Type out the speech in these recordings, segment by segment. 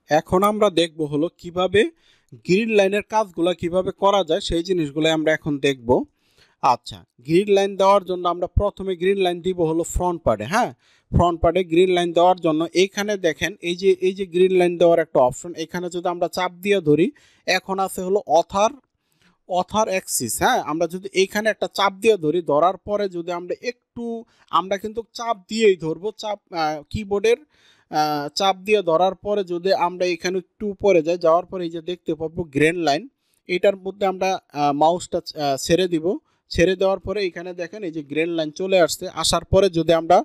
এখন আমরা দেখব হলো কিভাবে গ্রিড লাইনের কাজগুলো কিভাবে করা যায় সেই জিনিসগুলো আমরা এখন দেখব। আচ্ছা, গ্রিড লাইন দেওয়ার জন্য আমরা প্রথমে গ্রিড লাইন দিব হলো ফ্রন্ট পার্টে। হ্যাঁ, ফ্রন্ট পার্টে গ্রিড লাইন দেওয়ার জন্য এইখানে দেখেন এই যে গ্রিড লাইন দেওয়ার একটা অপশন, এখানে যদি আমরা চাপ দিয়ে ধরি, এখন আছে হলো অথার অ্যাক্সিস। হ্যাঁ, আমরা যদি এইখানে একটা চাপ দিয়ে ধরি, ধরার পরে যদি আমরা কিন্তু চাপ দিয়েই ধরবো, কিবোর্ডের চাপ দিয়ে ধরার পরে যদি আমরা এখানে একটু উপরে যাওয়ার পরে এই যে দেখতে পাবো গ্রেন লাইন, এটার মধ্যে আমরা মাউসটা ছেড়ে দিব। ছেড়ে দেওয়ার পরে এখানে দেখেন এই যে গ্রেন লাইন চলে আসছে। আসার পরে যদি আমরা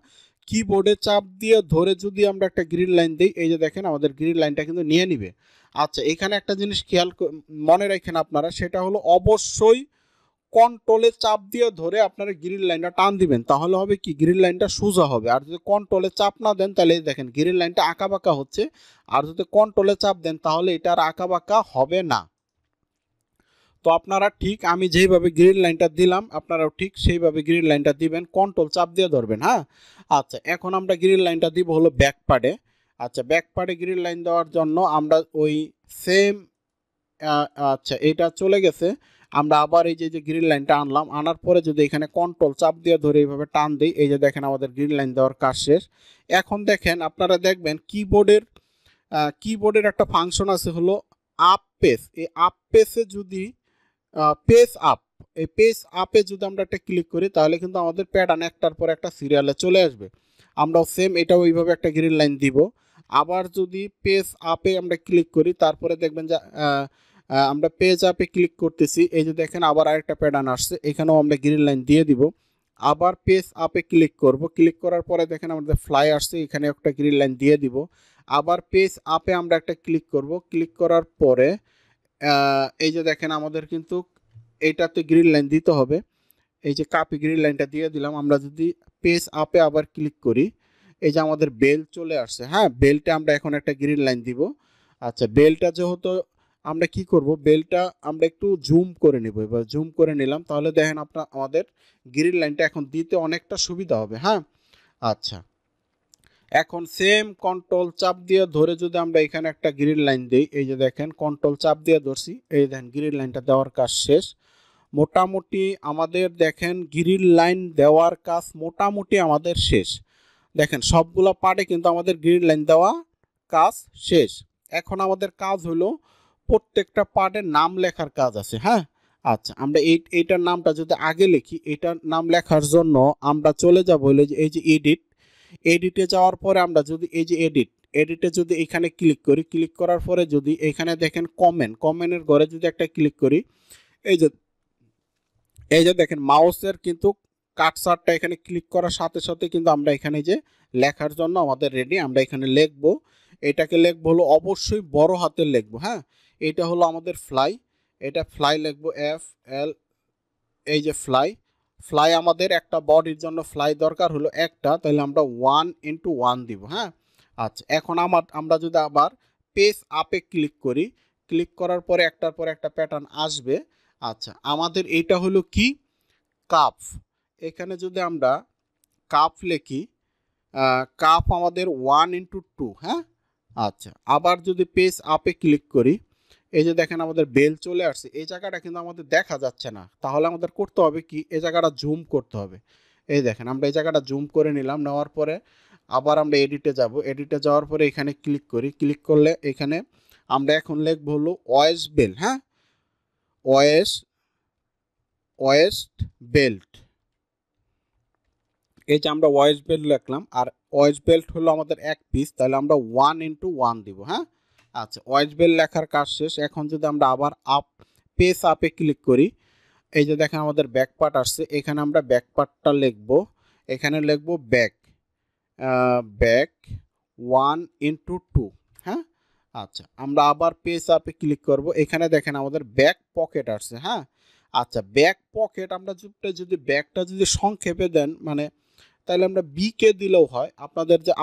কিবোর্ডে চাপ দিয়ে ধরে যদি আমরা একটা গ্রিন লাইন দিই, এই যে দেখেন আমাদের গ্রিন লাইনটা কিন্তু নিয়ে নিবে। আচ্ছা, এখানে একটা জিনিস মনে রাখেন আপনারা, সেটা হলো অবশ্যই কন্ট্রোলে চাপ দিয়ে ধরে আপনারা গ্রিন লাইনটা টান দিবেন, তাহলে হবে কি গ্রিন লাইনটা সোজা হবে। আর যদি কন্ট্রোলে চাপ না দেন তাহলে দেখেন গ্রিন লাইনটা আঁকাবাঁকা হচ্ছে। আর যদি কন্ট্রোলে চাপ দেন তাহলে এটা আর আঁকাবাঁকা হবে না। তো আপনারা ঠিক আমি যেইভাবে গ্রিন লাইনটা দিলাম আপনারাও ঠিক সেইভাবে গ্রিন লাইনটা দিবেন, কন্ট্রোল চাপ দিয়ে ধরবেন। হ্যাঁ, আচ্ছা, এখন আমরা গ্রিন লাইনটা দিব হলো ব্যাক পার্টে। আচ্ছা, ব্যাক পার্টে গ্রিন লাইন দেওয়ার জন্য আমরা ওই সেম, আচ্ছা এটা চলে গেছে, আমরা আবার এই যে গ্রিন লাইনটা আনলাম, আনার পরে যদি এখানে কন্ট্রোল চাপ দিয়ে ধরে এইভাবে টান দিই, এই যে দেখেন আমাদের গ্রিন লাইন দেওয়ার কাজ শেষ। এখন দেখেন আপনারা দেখবেন কিবোর্ডের একটা ফাংশন আছে হলো আপ পেস। এই আপ পেসে যদি পেজ আপ, এই পেজ আপে যদি আমরা একটা ক্লিক করি তাহলে কিন্তু আমাদের প্যাটার্ন একটার পর একটা সিরিয়ালে চলে আসবে। আমরাও সেম এটাও ওইভাবে একটা গ্রিন লাইন দিব। আবার যদি পেজ আপে আমরা ক্লিক করি তারপরে দেখবেন যে আমরা পেজ আপে ক্লিক করতেছি, এই যে দেখেন আবার আরেকটা প্যাটার্ন আসছে, এখানেও আমরা গ্রিন লাইন দিয়ে দিব। আবার পেজ আপে ক্লিক করব, ক্লিক করার পরে দেখেন আমাদের ফ্লাই আসছে, এখানে একটা গ্রিন লাইন দিয়ে দিব। আবার পেজ আপে আমরা একটা ক্লিক করব, ক্লিক করার পরে এই যে দেখেন আমাদের কিন্তু এইটাতে গ্রিন লাইন দিতে হবে। এই যে কাপি গ্রিন লাইনটা দিয়ে দিলাম। আমরা যদি পেজ আপে আবার ক্লিক করি, এই যে আমাদের বেল চলে আসছে। হ্যাঁ, বেলটা আমরা এখন একটা গ্রিন লাইন দিব। আচ্ছা, বেলটা যেহেতু আমরা কি করব, বেলটা আমরা একটু জুম করে নেব। এবার জুম করে নিলাম, তাহলে দেখেন আমাদের গ্রিন লাইনটা এখন দিতে অনেকটা সুবিধা হবে। হ্যাঁ, আচ্ছা, এখন সেম কন্ট্রোল চাপ দিয়ে ধরে যদি আমরা এখানে একটা গ্রিন লাইন দিই, এই যে দেখেন কন্ট্রোল চাপ দিয়ে ধরছি, এই দেখেন গ্রিন লাইনটা দেওয়ার কাজ শেষ। মোটামুটি আমাদের দেখেন গ্রিন লাইন দেওয়ার কাজ মোটামুটি আমাদের শেষ। দেখেন সবগুলো পার্টে কিন্তু আমাদের গ্রিন লাইন দেওয়া কাজ শেষ। এখন আমাদের কাজ হলো প্রত্যেকটা পার্টের নাম লেখার কাজ আছে। হ্যাঁ, আচ্ছা, আমরা এইটার নামটা যদি আগে লিখি, এইটার নাম লেখার জন্য আমরা চলে যাব হলো যে এই যে এডিটে যাওয়ার পরে আমরা যদি এই যে এডিটে যদি এখানে ক্লিক করি, ক্লিক করার পরে যদি এখানে দেখেন কমেন্টের ঘরে যদি একটা ক্লিক করি, এই যে দেখেন মাউসের কিন্তু কাটসারটা এখানে ক্লিক করার সাথে সাথে কিন্তু আমরা এখানে যে লেখার জন্য আমাদের রেডি। আমরা এখানে লিখবো, এটাকে লিখবো হলো অবশ্যই বড় হাতের লিখবো। হ্যাঁ, এটা হলো আমাদের ফ্লাই, এটা ফ্লাই লিখবো FL। এই যে ফ্লাই আমাদের একটা বডির জন্য ফ্লাই দরকার হলো একটা, তাহলে আমরা 1x1 দিব। হ্যাঁ, আচ্ছা, এখন আমরা যদি আবার পেজ আপে ক্লিক করি, ক্লিক করার পরে একটার পর একটা প্যাটার্ন আসবে। আচ্ছা, আমাদের এইটা হলো কি কাপ। এখানে যদি আমরা কাপ লিখি, কাপ আমাদের 1x2। হ্যাঁ, আচ্ছা, আবার যদি পেজ আপে ক্লিক করি, এই যে দেখেন আমাদের বেল চলে আসছে। এই জায়গাটা কিন্তু আমাদের দেখা যাচ্ছে না, তাহলে আমাদের করতে হবে কি এই জায়গাটা জুম করতে হবে। এই দেখেন আমরা এই জায়গাটা জুম করে নিলাম, নেওয়ার পরে আবার আমরা এডিটে যাব, এডিটে যাওয়ার পরে এখানে ক্লিক করি, ক্লিক করলে এখানে আমরা এখন লিখবো হলো ওয়েস্ট বেল। হ্যাঁ, ওয়েস্ট বেল্ট। এই যে আমরা ওয়েস্ট বেল্ট লিখলাম, আর ওয়েস্ট বেল্ট হলো আমাদের এক পিস, তাহলে আমরা 1x1 দিব। হ্যাঁ, আচ্ছা, ওয়েস্ট বেল্ট লেখার কাজ শেষ। এখন যদি আমরা আবার পেজ আপে ক্লিক করি, এই যে দেখেন আমাদের ব্যাক পার্ট আসছে, এখানে আমরা ব্যাক পার্টটা লিখবো, এখানে লিখবো ব্যাক 1x2। হ্যাঁ, আচ্ছা, আমরা আবার পেজ আপে ক্লিক করব, এখানে দেখেন আমাদের ব্যাক পকেট আসছে। হ্যাঁ, আচ্ছা, ব্যাক পকেট আমরা যদি ব্যাকটা যদি সংক্ষেপে দেন মানে, তাহলে আমরা বিকে দিলেও হয়।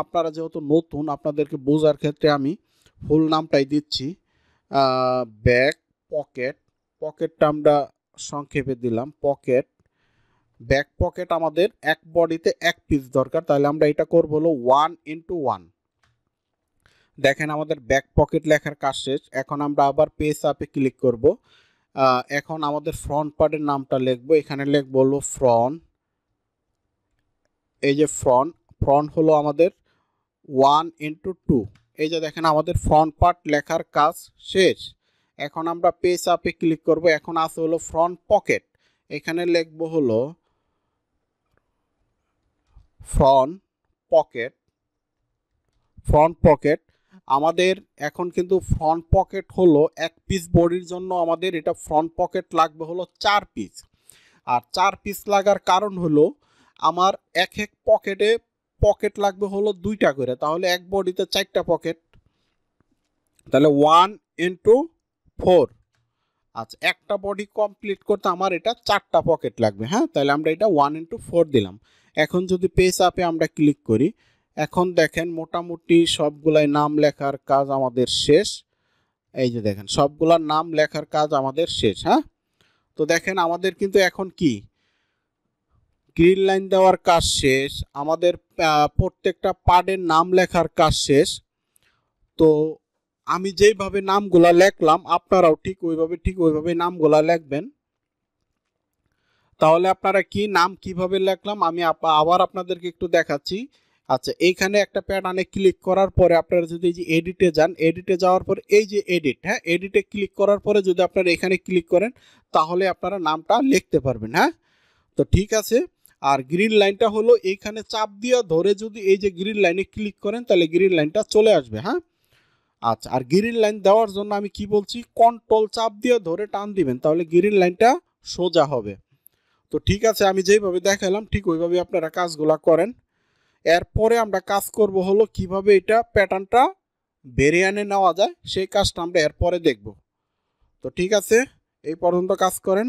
আপনারা যেহেতু নতুন, আপনাদেরকে বোঝার ক্ষেত্রে আমি ফুল নামটাই দিচ্ছি, ব্যাক পকেটটা আমরা সংক্ষেপে দিলাম ব্যাক পকেট আমাদের এক বডিতে এক পিস দরকার, তাহলে আমরা এটা করবো হলো 1x1। দেখেন আমাদের ব্যাক পকেট লেখার কাজ শেষ। এখন আমরা আবার পেজ আপে ক্লিক করব। এখন আমাদের ফ্রন্ট পার্টের নামটা লিখবো। এখানে লিখবো হলো ফ্রন্ট। এই যে ফ্রন্ট হলো আমাদের 1:2। এই যে দেখেন আমাদের ফ্রন্ট পার্ট লেখার কাজ শেষ। এখন আমরা পেজ আপে ক্লিক করব। এখন আছে হলো ফ্রন্ট পকেট। এখানে লিখবো হলো ফ্রন্ট পকেট। আমাদের এখন কিন্তু ফ্রন্ট পকেট হলো এক পিস বডির জন্য আমাদের এটা ফ্রন্ট পকেট লাগবে হলো 4 পিস। আর 4 পিস লাগার কারণ হলো আমার এক পকেট লাগবে হলো 2টা করে, তাহলে এক বডিতে 4টা পকেট, তাহলে 1:4। আচ্ছা, একটা বডি কমপ্লিট করতে আমার এটা 4টা পকেট লাগবে। হ্যাঁ, তাহলে আমরা এটা 1:4 দিলাম। এখন যদি পেজ আপে আমরা ক্লিক করি, এখন দেখেন মোটামুটি সবগুলাই নাম লেখার কাজ আমাদের শেষ। এই যে দেখেন সবগুলার নাম লেখার কাজ আমাদের শেষ। হ্যাঁ, তো দেখেন আমাদের কিন্তু এখন কি গ্রিন লাইন দেওয়ার কাজ শেষ, আমাদের প্রত্যেকটা পার্টের নাম লেখার কাজ শেষ। তো আমি যেইভাবে নামগুলা লিখলাম আপনারাও ঠিক ওইভাবে নামগুলা লিখবেন। তাহলে আপনারা কি নাম কিভাবে লিখলাম আমি আবার আপনাদেরকে একটু দেখাচ্ছি। আচ্ছা, এইখানে একটা প্যাটার্নে ক্লিক করার পরে আপনারা যদি এই যে এডিটে যান, এডিটে যাওয়ার পর এই যে এডিট, হ্যাঁ, এডিটে ক্লিক করার পরে যদি আপনারা এখানে ক্লিক করেন তাহলে আপনারা নামটা লিখতে পারবেন। হ্যাঁ, তো ঠিক আছে। আর গ্রিন লাইনটা হলো এইখানে চাপ দিয়ে ধরে যদি এই যে গ্রিন লাইনে ক্লিক করেন তাহলে গ্রিন লাইনটা চলে আসবে। হ্যাঁ, আচ্ছা, আর গ্রিন লাইন দেওয়ার জন্য আমি কি বলছি, কন্ট্রোল চাপ দিয়ে ধরে টান দিবেন, তাহলে গ্রিন লাইনটা সোজা হবে। তো ঠিক আছে, আমি যেইভাবে দেখালাম ঠিক ওইভাবে আপনারা কাজগুলা করেন। এরপরে আমরা কাজ করব হলো কিভাবে এটা প্যাটার্নটা ভেরিয়ানে নেওয়া যায়, সেই কাজটা আমরা এরপরে দেখব। তো ঠিক আছে, এই পর্যন্ত কাজ করেন।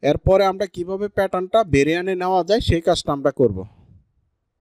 এরপরে আমরা কিভাবে প্যাটার্নটা ভেরিয়ানে নেওয়া যায় সেই কাজটা আমরা করব।